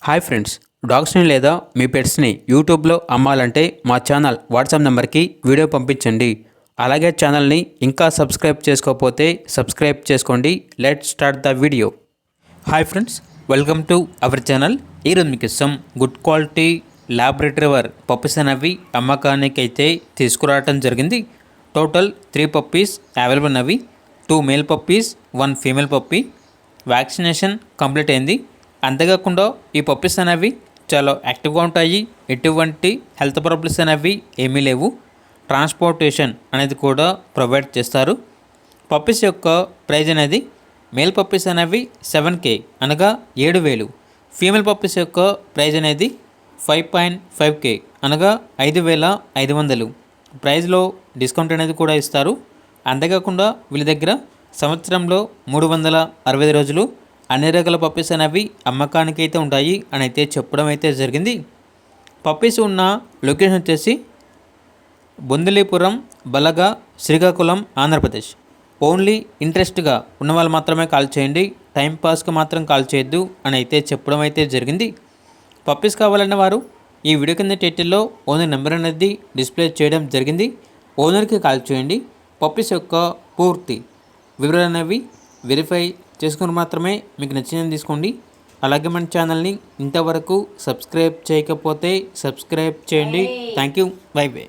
Hi friends, డాగ్స్ని లేదా మీ పెట్స్ని యూట్యూబ్లో అమ్మాలంటే మా ఛానల్ వాట్సాప్ నెంబర్కి వీడియో పంపించండి. అలాగే ఛానల్ని ఇంకా సబ్స్క్రైబ్ చేసుకోకపోతే సబ్స్క్రైబ్ చేసుకోండి. Let's start the video. Hi friends, welcome to our channel. ఈరోజు మీకు ఇస్తాం good quality lab retriever puppies అనేవి అమ్మకానికి అయితే తీసుకురావడం జరిగింది. టోటల్ 3 పప్పీస్ అవైలబుల్ ఉన్నవి. 2 male puppies, 1 female puppy. Vaccination complete అయింది. అంతేకాకుండా ఈ పప్పీస్ అనేవి చాలా యాక్టివ్గా ఉంటాయి. ఎటువంటి హెల్త్ ప్రాబ్లమ్స్ అనేవి ఏమీ లేవు. ట్రాన్స్పోర్టేషన్ అనేది కూడా ప్రొవైడ్ చేస్తారు. పప్పీస్ యొక్క ప్రైజ్ అనేది మేల్ పప్పీస్ అనేవి 7K అనగా 7,000. ఫీమేల్ పప్పీస్ యొక్క ప్రైజ్ అనేది 5.5K అనగా 5,500. ప్రైజ్లో డిస్కౌంట్ అనేది కూడా ఇస్తారు. అంతేకాకుండా వీళ్ళ దగ్గర సంవత్సరంలో 365 రోజులు అన్ని రకాల పప్పీస్ అనేవి అమ్మకానికి అయితే ఉంటాయి అని అయితే చెప్పడం అయితే జరిగింది. పప్పీస్ ఉన్న లొకేషన్ వచ్చేసి బొందిలీపురం, బలగా, శ్రీకాకుళం, ఆంధ్రప్రదేశ్. ఓన్లీ ఇంట్రెస్ట్గా ఉన్న వాళ్ళు మాత్రమే కాల్ చేయండి. టైంపాస్కి మాత్రం కాల్ చేయొద్దు అని అయితే చెప్పడం అయితే జరిగింది. పప్పీస్ కావాలన్న వారు ఈ వీడియో కింద టైటిల్లో ఓనర్ నెంబర్ అనేది డిస్ప్లే చేయడం జరిగింది. ఓనర్కి కాల్ చేయండి. పప్పీస్ యొక్క పూర్తి వివరాలు అనేవి వెరిఫై చేసుకుని మాత్రమే మీకు నచ్చినది తీసుకోండి. అలాగే మన ఛానల్ని ఇంతవరకు సబ్స్క్రైబ్ చేయకపోతే సబ్స్క్రైబ్ చేయండి. Thank you. By by.